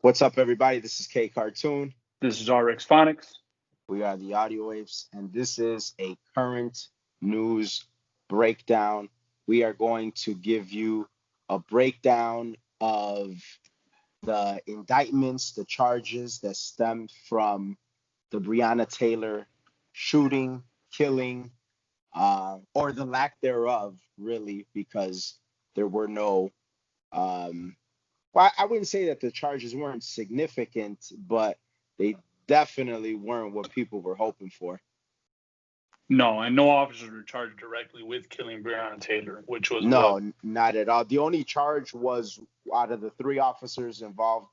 What's up, everybody? This is K Cartoon. This is Rx Phonics. We are the Audio Apes, and this is a current news breakdown. We are going to give you a breakdown of the indictments, the charges that stemmed from the Breonna Taylor shooting, killing, or the lack thereof, really, because there were no well, I wouldn't say that the charges weren't significant, but they definitely weren't what people were hoping for. No, and no officers were charged directly with killing Breonna Taylor, which was not at all. The only charge was out of the three officers involved,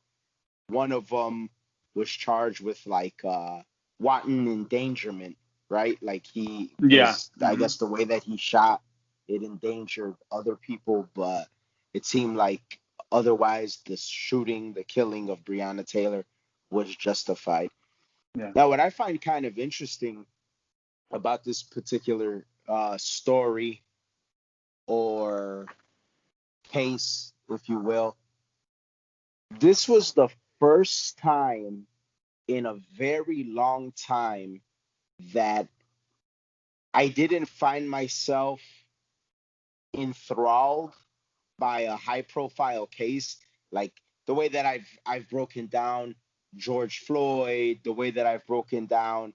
one of them was charged with wanton endangerment, right? Like I guess the way that he shot, it endangered other people, but it seemed like otherwise the shooting, the killing of Breonna Taylor was justified. Yeah. Now, what I find kind of interesting about this particular story or case, if you will, this was the first time in a very long time that I didn't find myself enthralled by a high profile case, like the way that I've broken down George Floyd, the way that I've broken down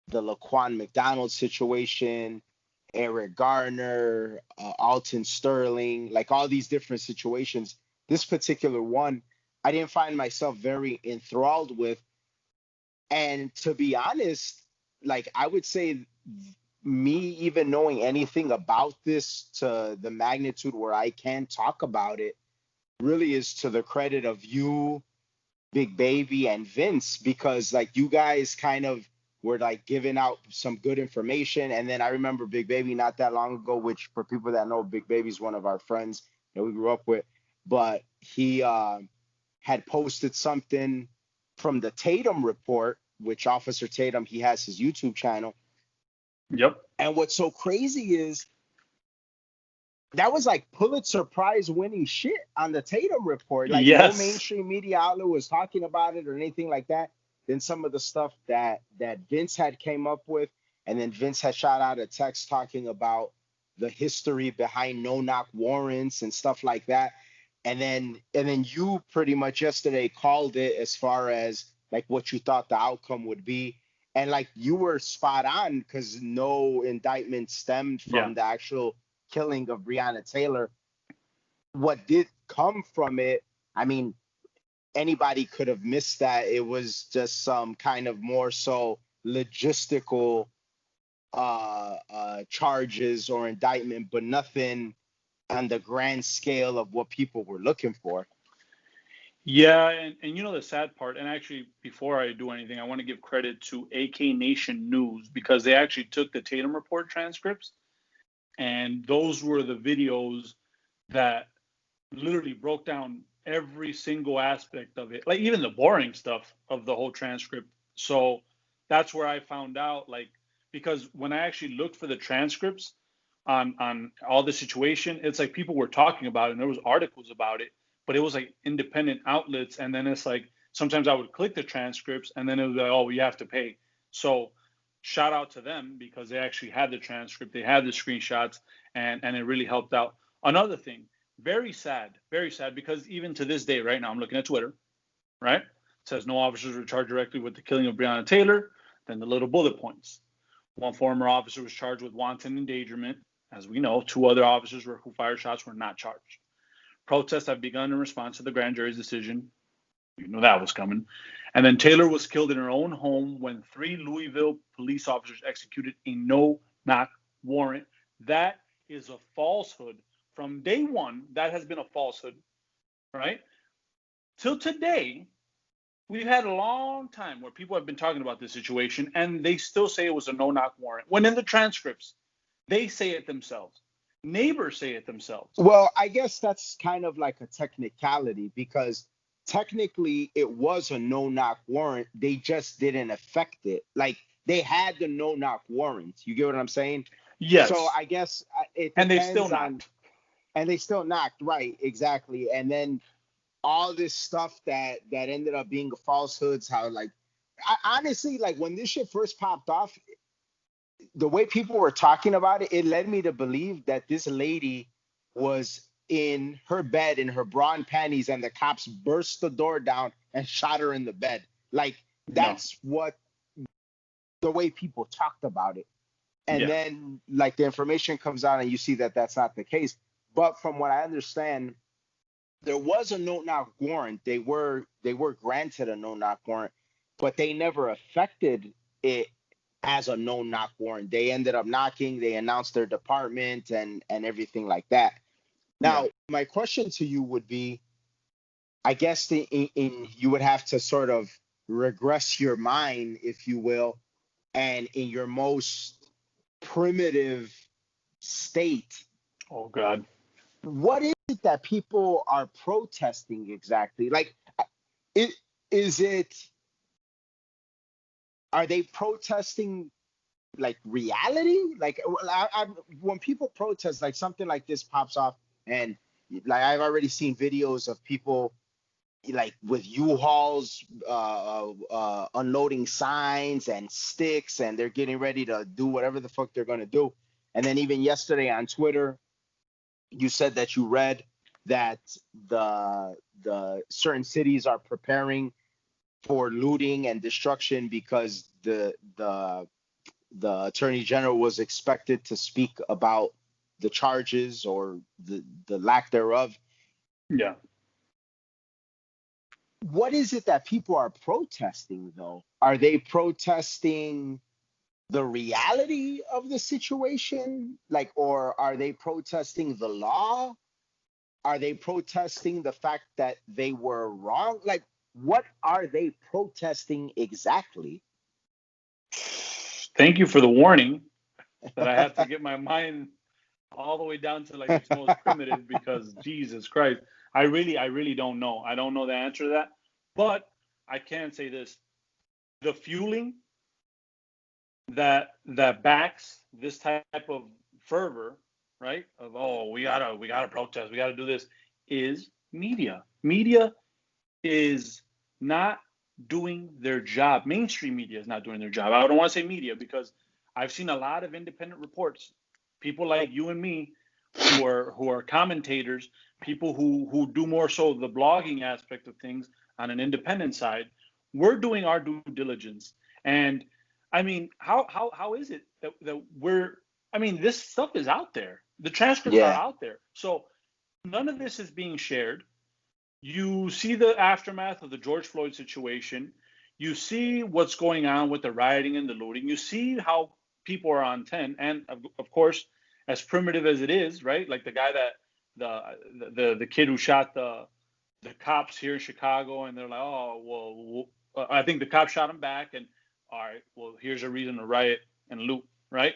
the Laquan McDonald situation, Eric Garner, Alton Sterling, like all these different situations. This particular one, I didn't find myself very enthralled with. And to be honest, like I would say me even knowing anything about this to the magnitude where I can talk about it really is to the credit of you, Big Baby, and Vince, because like you guys kind of were like giving out some good information. And then I remember Big Baby not that long ago, which for people that know, Big Baby's one of our friends that we grew up with, but he had posted something from the Tatum report, which Officer Tatum, he has his YouTube channel. Yep. And what's so crazy is that was like Pulitzer Prize winning shit on the Tatum report. Like no mainstream media outlet was talking about it or anything like that. Then some of the stuff that Vince had came up with, and then Vince had shot out a text talking about the history behind no-knock warrants and stuff like that. And then you pretty much yesterday called it as far as like what you thought the outcome would be. And like you were spot on because no indictment stemmed from the actual killing of Breonna Taylor. What did come from it, I mean, anybody could have missed that. It was just some kind of more so logistical charges or indictment, but nothing on the grand scale of what people were looking for. Yeah, and you know the sad part, and actually before I do anything, I want to give credit to AK Nation News because they actually took the Tatum report transcripts, and those were the videos that literally broke down every single aspect of it, like even the boring stuff of the whole transcript. So that's where I found out, like, because when I actually looked for the transcripts on all the situation, it's like people were talking about it and there was articles about it, but it was like independent outlets. And then it's like sometimes I would click the transcripts and then it was like, oh, you have to pay. So shout out to them because they actually had the transcript, they had the screenshots, and it really helped out. Another thing, very sad because even to this day, right now, I'm looking at Twitter, right? It says no officers were charged directly with the killing of Breonna Taylor. Then the little bullet points. One former officer was charged with wanton endangerment. As we know, two other officers who fired shots were not charged. Protests have begun in response to the grand jury's decision. You know that was coming. And then Taylor was killed in her own home when 3 Louisville police officers executed a no-knock warrant. That is a falsehood. From day one, that has been a falsehood, right? Till today, we've had a long time where people have been talking about this situation, and they still say it was a no-knock warrant. When in the transcripts, they say it themselves. Neighbors say it themselves. Well, I guess that's kind of like a technicality because technically it was a no-knock warrant. They just didn't effect it. Like they had the no-knock warrant. You get what I'm saying? Yes. So I guess it depends and they still knocked. And they still knocked, right? Exactly. And then all this stuff that ended up being falsehoods. How like, honestly, like when this shit first popped off, the way people were talking about it, it led me to believe that this lady was in her bed in her bra and panties, and the cops burst the door down and shot her in the bed. Like No. that's what the way people talked about it. And Yeah. then like the information comes out and you see that that's not the case. But from what I understand, there was a no knock warrant. They were granted a no knock warrant, but they never affected it as a no knock warrant. They ended up knocking, they announced their department and everything like that. Yeah. Now, my question to you would be, I guess you would have to sort of regress your mind, if you will, and in your most primitive state, Oh God. what is it that people are protesting exactly? Like, it is it are they protesting like reality? Like, when people protest, like something like this pops off, and like I've already seen videos of people like with U-Hauls unloading signs and sticks, and they're getting ready to do whatever the fuck they're gonna do. And then even yesterday on Twitter, you said that you read that the certain cities are preparing for looting and destruction because the attorney general was expected to speak about the charges or the lack thereof. Yeah. What is it that people are protesting though? Are they protesting the reality of the situation, like, or are they protesting the law? Are they protesting the fact that they were wrong? Like, what are they protesting exactly? Thank you for the warning that I have to get my mind all the way down to like its most primitive, because Jesus Christ, I really don't know. I don't know the answer to that. But I can say this: the fueling that backs this type of fervor, right? Of, oh, we gotta protest, we gotta do this, is media. Media is not doing their job. Mainstream media is not doing their job. I don't want to say media because I've seen a lot of independent reports. People like you and me who are commentators, people who do more so the blogging aspect of things on an independent side. We're doing our due diligence. And I mean, how is it that we're, I mean, this stuff is out there. The transcripts are Yeah. out there. So none of this is being shared. You see the aftermath of the George Floyd situation. You see what's going on with the rioting and the looting. You see how people are on 10. And of course, as primitive as it is, right? Like the guy that the kid who shot the cops here in Chicago, and they're like, oh, I think the cops shot him back, and all right, well, here's a reason to riot and loot, right?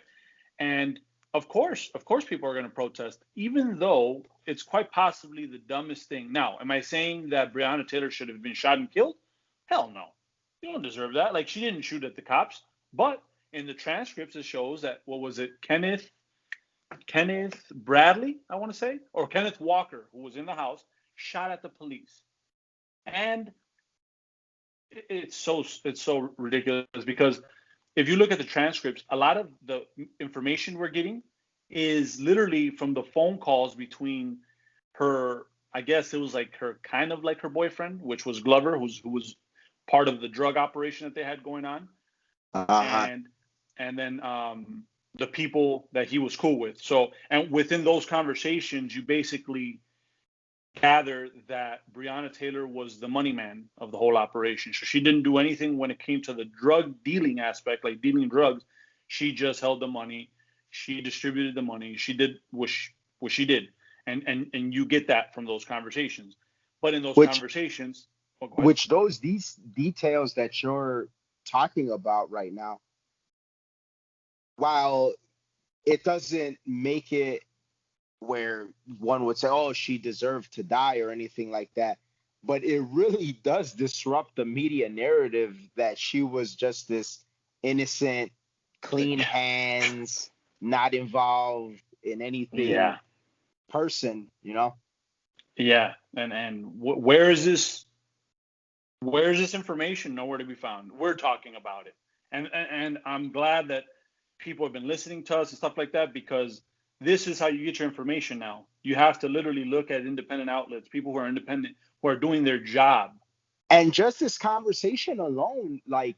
And of course, people are going to protest, even though it's quite possibly the dumbest thing. Now, am I saying that Breonna Taylor should have been shot and killed? Hell no. You don't deserve that. Like, she didn't shoot at the cops, but in the transcripts, it shows that, what was it, Kenneth Bradley, I want to say, or Kenneth Walker, who was in the house, shot at the police. And it's so ridiculous because if you look at the transcripts, a lot of the information we're getting is literally from the phone calls between her. I guess it was like her, kind of like her boyfriend, which was Glover, who was part of the drug operation that they had going on, Uh-huh. and then the people that he was cool with. So, and within those conversations, you basically gather that Breonna Taylor was the money man of the whole operation. So she didn't do anything when it came to the drug dealing aspect, like dealing drugs. She just held the money. She distributed the money. She did what she did, and you get that from those conversations. But in those Which conversations, oh, go ahead. which these details that you're talking about right now, while it doesn't make it where one would say, oh, she deserved to die or anything like that. But it really does disrupt the media narrative that she was just this innocent, clean hands, not involved in anything Yeah, person, you know? Yeah, and where is this? Where is this information? Nowhere to be found. We're talking about it, and I'm glad that people have been listening to us and stuff like that, because this is how you get your information now. You have to literally look at independent outlets, people who are independent, who are doing their job. And just this conversation alone, like,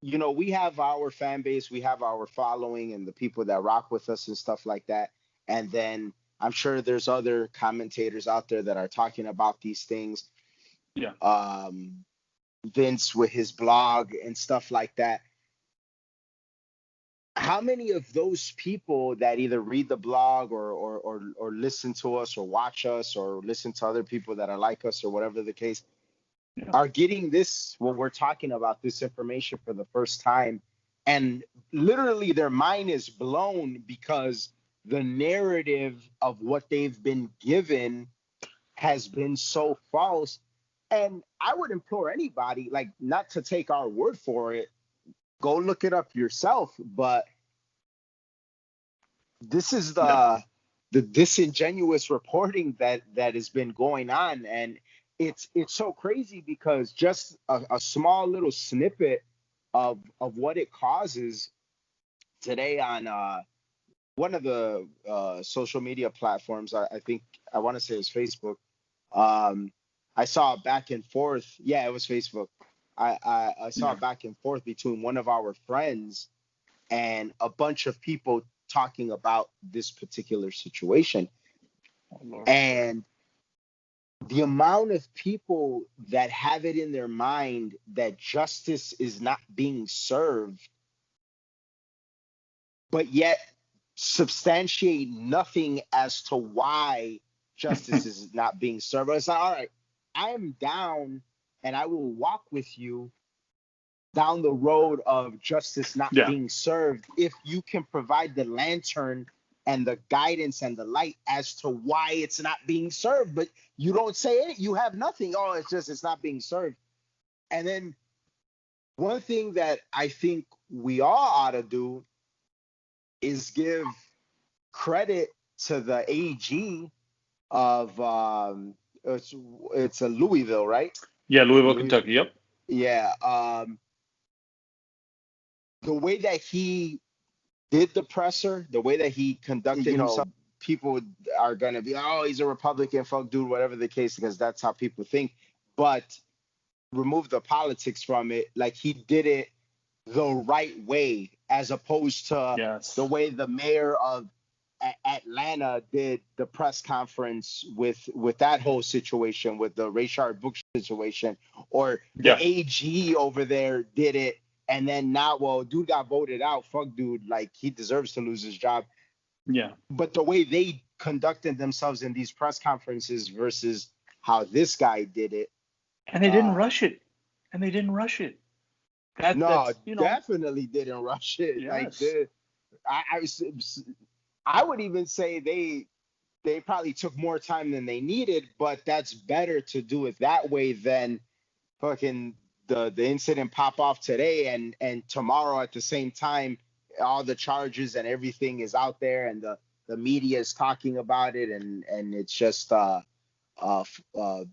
we have our fan base, we have our following, and the people that rock with us and stuff like that. And then I'm sure there's other commentators out there that are talking about these things. Yeah. Vince with his blog and stuff like that. How many of those people that either read the blog or listen to us or watch us or listen to other people that are like us or whatever the case Yeah. are getting this, what we're talking about, this information for the first time, and literally their mind is blown because the narrative of what they've been given has been so false. And I would implore anybody, like, not to take our word for it, go look it up yourself. But this is Yeah. the disingenuous reporting that has been going on. And it's so crazy because just a small little snippet of what it causes today on one of the social media platforms. I think I want to say it's Facebook. I saw a back and forth. Yeah, it was Facebook. I saw Yeah. a back and forth between one of our friends and a bunch of people talking about this particular situation. Oh, Lord. And the amount of people that have it in their mind that justice is not being served, but yet substantiate nothing as to why justice is not being served. It's like, all right, I am down and I will walk with you down the road of justice not Yeah. being served if you can provide the lantern and the guidance and the light as to why it's not being served. But you don't say it, you have nothing. Oh, it's not being served. And then one thing that I think we all ought to do is give credit to the AG of it's a Louisville, right? Yeah. Louisville, Louis, Kentucky. Yep. yeah. The way that he did the presser, the way that he conducted himself, people are gonna be, oh, he's a Republican, fuck dude, whatever the case, because that's how people think. But remove the politics from it, like he did it the right way, as opposed to the Yes. way the mayor of Atlanta did the press conference with that whole situation, with the Rayshard Brooks situation, or the Yeah. AG over there did it, and then now, well, dude got voted out. Fuck, dude, like he deserves to lose his job. Yeah. But the way they conducted themselves in these press conferences versus how this guy did it, And they didn't uh, rush it. And they didn't rush it. no, That's definitely didn't rush it. Like yes. I, I, I would even say they probably took more time than they needed, but that's better to do it that way than fucking the incident pop off today and tomorrow at the same time all the charges and everything is out there and the media is talking about it and it's just uh, uh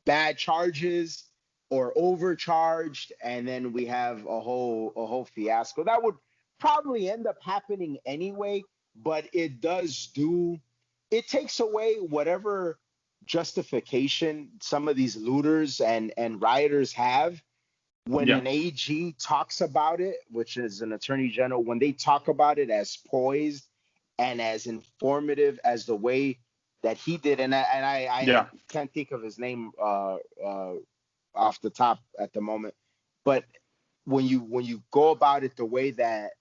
bad charges or overcharged, and then we have a whole fiasco that would probably end up happening anyway. But it takes away whatever justification some of these looters and rioters have when Yeah. an AG talks about it, which is an attorney general, when they talk about it as poised and as informative as the way that he did. And I Yeah. can't think of his name off the top at the moment, but when you go about it the way that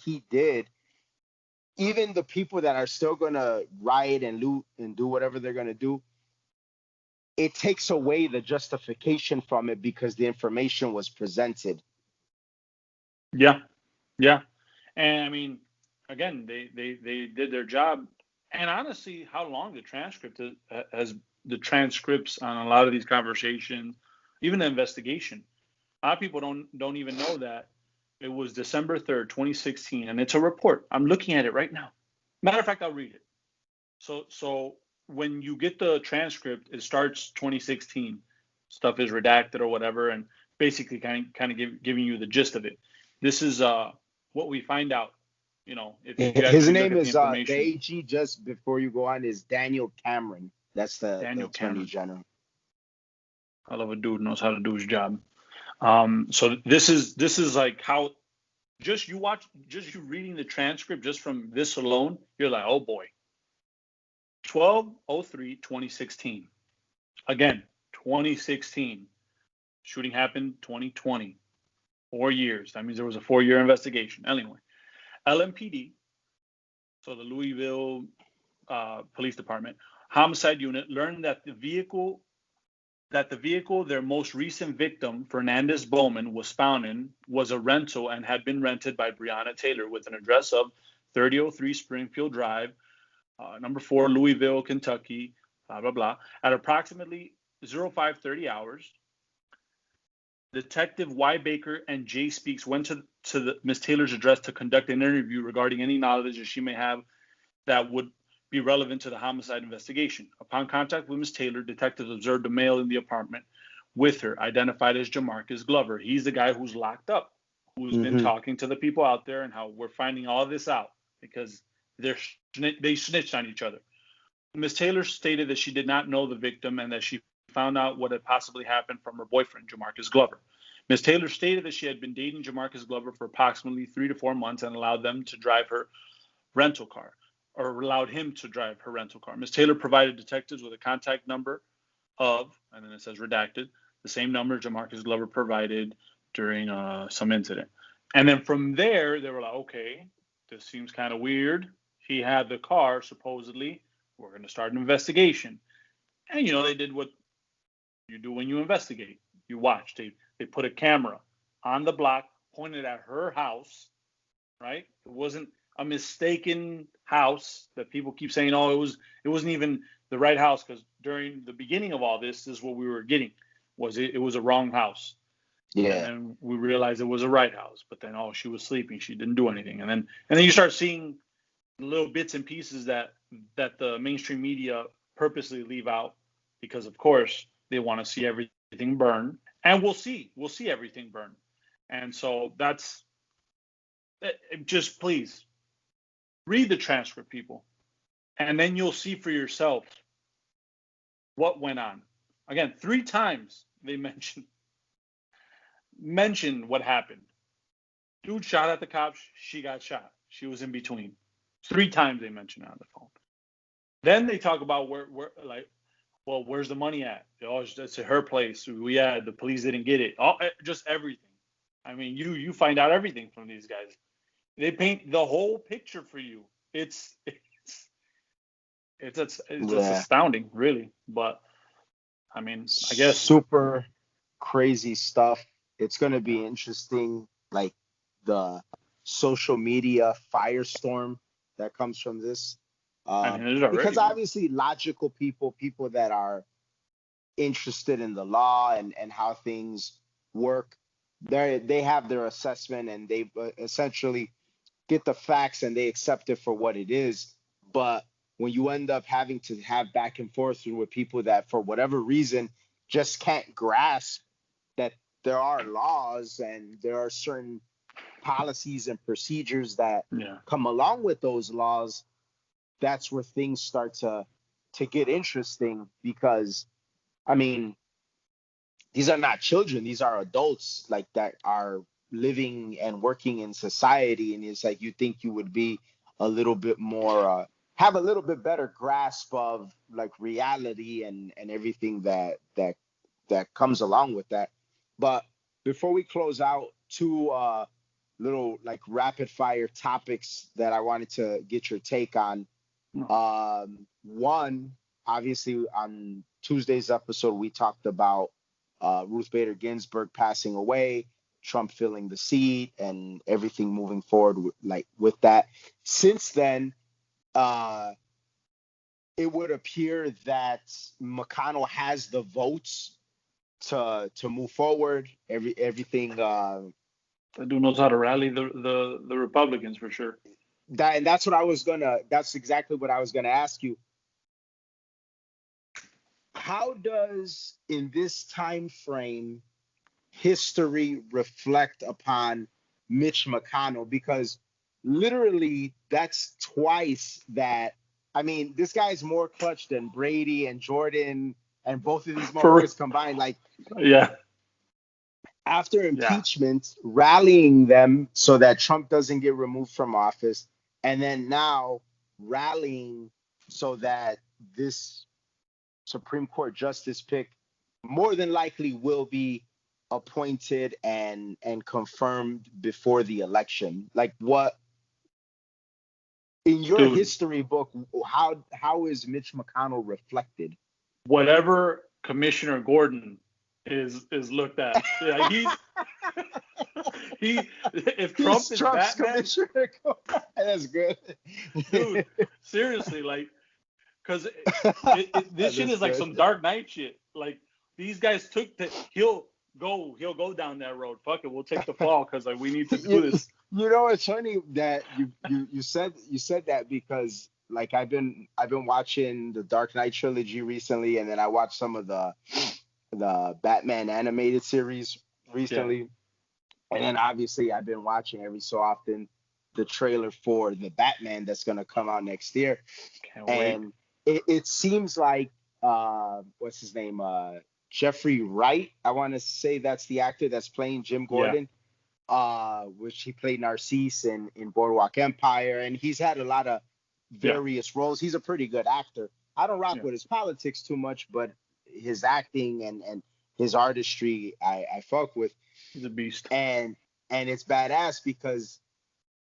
he did, even the people that are still gonna riot and loot and do whatever they're gonna do, it takes away the justification from it because the information was presented. Yeah. Yeah. And I mean, again, they did their job. And honestly, how long the transcript has the transcripts on a lot of these conversations, even the investigation. A lot of people don't even know that it was December 3rd, 2016, and it's a report. I'm looking at it right now. Matter of fact, I'll read it. So when you get the transcript, it starts 2016. Stuff is redacted or whatever, and basically kind of giving you the gist of it. This is what we find out. If you His actually look name at the is the information. AG. Just before you go on, is Daniel Cameron. That's the Daniel Attorney Cameron. General. I love a dude who knows how to do his job. So this is like how just you reading the transcript just from this alone, you're like, oh boy. 12/03/2016. Again, 2016. Shooting happened 2020. 4 years. That means there was a 4-year investigation. Anyway, LMPD, so the Louisville Police Department, homicide unit, learned that the vehicle, their most recent victim, Fernandez Bowman, was found in was a rental and had been rented by Breonna Taylor with an address of 3003 Springfield Drive, number 4, Louisville, Kentucky, blah, blah, blah. At approximately 0530 hours, Detective Y. Baker and Jay Speaks went to Miss Taylor's address to conduct an interview regarding any knowledge that she may have that would be relevant to the homicide investigation. Upon contact with Miss Taylor, detectives observed a male in the apartment with her, identified as Jamarcus Glover. He's the guy who's locked up, who's been talking to the people out there, and how we're finding all this out because they snitched on each other. Miss Taylor stated that she did not know the victim and that she found out what had possibly happened from her boyfriend, Jamarcus Glover. Ms. Taylor stated that she had been dating Jamarcus Glover for approximately 3 to 4 months and allowed him to drive her rental car. Ms. Taylor provided detectives with a contact number of, and then it says redacted, the same number Jamarcus Glover provided during some incident. And then from there, they were like, okay, this seems kind of weird. He had the car, supposedly. We're going to start an investigation. And, they did what you do when you investigate. You watch. They put a camera on the block, pointed at her house, right? It wasn't a mistaken house that people keep saying, oh, it wasn't even the right house, because during the beginning of all this is what we were getting, was it was a wrong house. Yeah. And then we realized it was a right house. But then, she was sleeping. She didn't do anything. And then you start seeing little bits and pieces that the mainstream media purposely leave out because, of course, they want to see everything burn. And we'll see everything burn. And so that's just, please read the transcript, people. And then you'll see for yourself what went on. Again, 3 times they mentioned what happened. Dude shot at the cops. She got shot. She was in between. 3 times they mentioned it on the phone. Then they talk about where like, well, where's the money at? Oh, it's at her place. The police didn't get it. Just everything. I mean, you find out everything from these guys. They paint the whole picture for you. It's just astounding, really. But I mean, I guess super crazy stuff. It's going to be interesting, like the social media firestorm that comes from this. I mean, Because obviously logical people that are interested in the law and how things work, they have their assessment and they essentially get the facts and they accept it for what it is. But when you end up having to have back and forth with people that for whatever reason just can't grasp that there are laws and there are certain policies and procedures that come along with those laws, that's where things start to get interesting. Because I mean, these are not children, these are adults, like, that are living and working in society, and it's like you think you would be a little bit more have a little bit better grasp of like reality and everything that comes along with that. But before we close out, 2 little like rapid fire topics that I wanted to get your take on. One, obviously on Tuesday's episode, we talked about Ruth Bader Ginsburg passing away, Trump filling the seat, and everything moving forward with that. Since then, it would appear that McConnell has the votes to move forward. Everything. The dude knows how to rally the Republicans for sure. That's exactly what I was gonna ask you. how does in this time frame history reflect upon Mitch McConnell? Because literally that's twice that. I mean, this guy's more clutch than Brady and Jordan and both of these For motherfuckers combined. Like yeah, after yeah. impeachment, rallying them so that Trump doesn't get removed from office, and then now rallying so that this Supreme Court justice pick more than likely will be appointed and confirmed before the election. Like what in your Dude, history book, how is Mitch McConnell reflected? whatever Commissioner Gordon is looked at. Yeah, he if Trump He's is Trump's Batman, commissioner. That's good. dude, seriously, like, because this shit That's is like good. some Dark Knight shit. Like these guys took the he'll go down that road. Fuck it, we'll take the fall because like we need to do you, this. you know it's funny that you said that because like I've been watching the Dark Knight trilogy recently, and then I watched some of the Batman animated series Yeah, recently, and then obviously I've been watching every so often the trailer for the Batman that's gonna come out next year, can't wait. and it seems like what's his name, Jeffrey Wright, I want to say that's the actor that's playing Jim Yeah, Gordon, which he played Narcisse in Boardwalk Empire, and he's had a lot of yeah, various roles. He's a pretty good actor. I don't rock yeah. with his politics too much, but his acting and his artistry, I fuck with, He's a beast. and it's badass because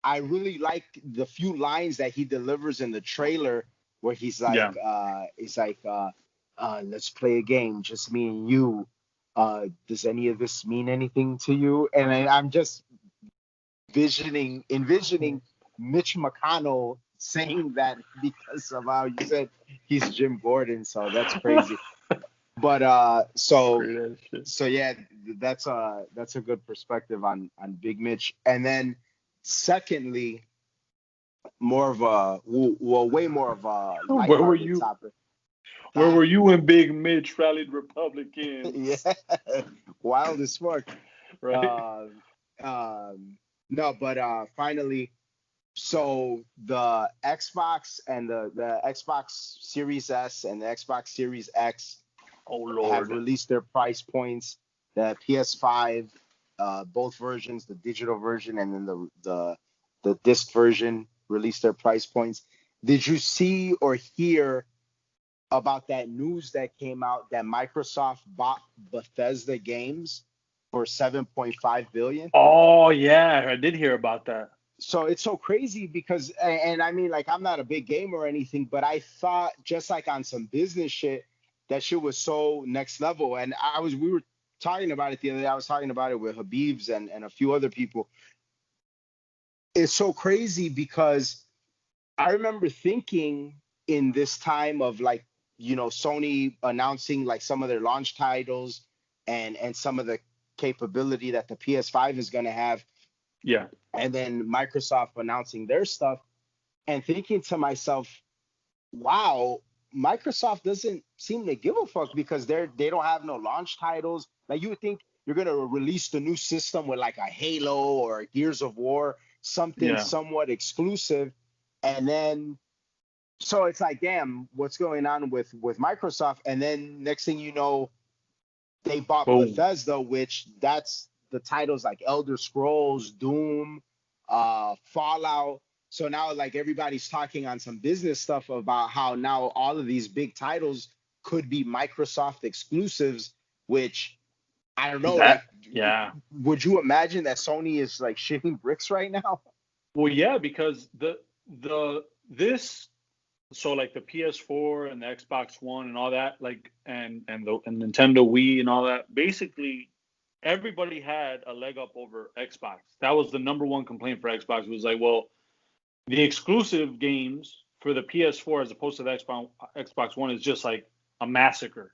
I really like the few lines that he delivers in the trailer where Yeah. he's like, let's play a game, just me and you. Does any of this mean anything to you? And I'm just envisioning Mitch McConnell saying that because of how you said he's Jim Gordon. So that's crazy. But Great ass shit. so yeah, that's a good perspective on Big Mitch. And then secondly, more of a well, way more of a Where were lighthearted you? topic. Where Huh? were you when Big Mitch rallied Yeah, Republicans? wild as fuck. Right? Uh, no, but finally, so the Xbox and the Xbox Series S and the Xbox Series X Oh have Lord. released their price points. The PS5, both versions, the digital version and then the disc version, released their price points. Did you see or hear about that news that came out that Microsoft bought Bethesda Games for 7.5 billion? Oh yeah, I did hear about that. So it's so crazy because and I mean like I'm not a big gamer or anything, but I thought just like on some business shit that shit was so next level. And we were talking about it the other day. I was talking about it with Habibs and a few other people. It's so crazy because I remember thinking in this time of like, Sony announcing like some of their launch titles and some of the capability that the PS5 is going to have, Yeah. and then Microsoft announcing their stuff, and thinking to myself, wow, Microsoft doesn't seem to give a fuck because they don't have no launch titles. Like you would think you're gonna release the new system with like a Halo or a Gears of War, something Yeah. somewhat exclusive, and then so it's like, damn, what's going on with Microsoft? And then next thing you know, they bought Boom. Bethesda, which that's the titles like Elder Scrolls, Doom, Fallout. So now like everybody's talking on some business stuff about how now all of these big titles could be Microsoft exclusives, which I don't know, like That yeah. would you imagine that Sony is like shitting bricks right now? Well, yeah, because the this so like the PS4 and the Xbox One and all that, like and Nintendo Wii and all that, basically everybody had a leg up over Xbox. That was the number one complaint for Xbox was like, well, the exclusive games for the PS4 as opposed to the Xbox One is just like a massacre,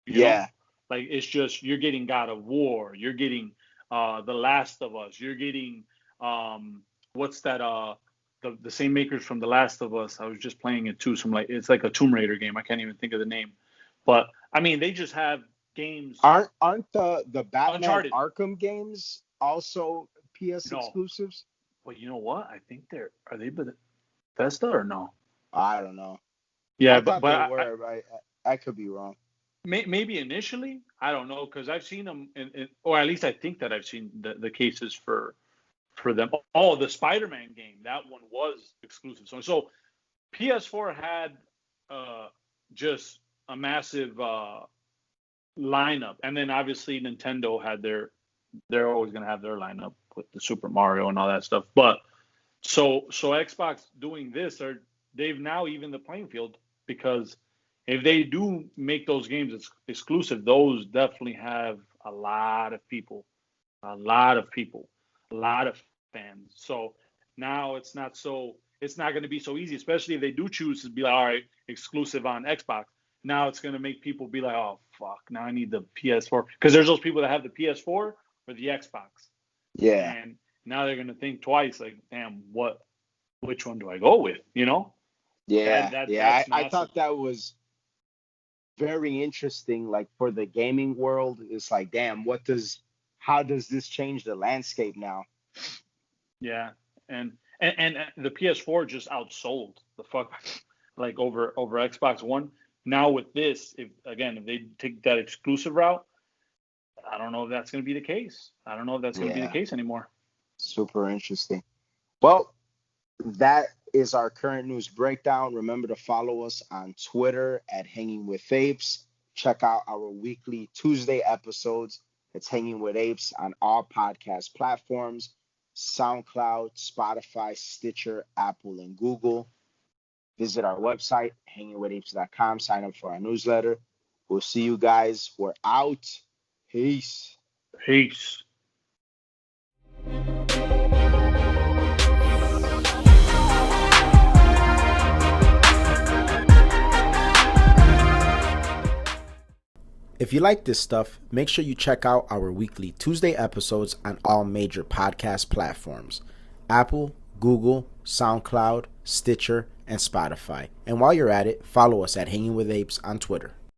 you know? Yeah, Like it's just you're getting God of War, you're getting The Last of Us, you're getting what's that the same makers from The Last of Us. I was just playing it too. Some like it's like a Tomb Raider game. I can't even think of the name. But I mean, they just have games. Aren't the Batman Uncharted. Arkham games also PS No, exclusives? but you know what? I think are they Bethesda or no? I don't know. Yeah, I but thought they I were, but I could be wrong. maybe initially, I don't know, because I've seen them, or at least I think that I've seen the cases for them. Oh, the Spider-Man game, that one was exclusive. So PS4 had just a massive lineup, and then obviously Nintendo had they're always gonna have their lineup with the Super Mario and all that stuff. But so Xbox doing this, they've now evened the playing field, because if they do make those games exclusive, those definitely have a lot of people, a lot of people, a lot of fans. So now it's not going to be so easy, especially if they do choose to be like, all right, exclusive on Xbox. Now it's going to make people be like, oh fuck, now I need the PS4, because there's those people that have the PS4 or the Xbox, Yeah, and now they're going to think twice, like, damn, which one do I go with? You know, yeah, yeah. that's I massive. thought that was very interesting. Like for the gaming world, it's like, damn, how does this change the landscape now? Yeah, and the PS4 just outsold the fuck, like over Xbox One. Now with this, if they take that exclusive route, I don't know if that's going to be the case. I don't know if that's going to be the Yeah, case anymore. super interesting. Well, that is our current news breakdown. Remember to follow us on Twitter at Hanging with Apes. Check out our weekly Tuesday episodes. It's Hanging with Apes on all podcast platforms: SoundCloud, Spotify, Stitcher, Apple, and Google. Visit our website, hangingwithapes.com. Sign up for our newsletter. We'll see you guys. We're out. Peace. Peace. If you like this stuff, make sure you check out our weekly Tuesday episodes on all major podcast platforms: Apple, Google, SoundCloud, Stitcher, and Spotify. And while you're at it, follow us at Hanging with Apes on Twitter.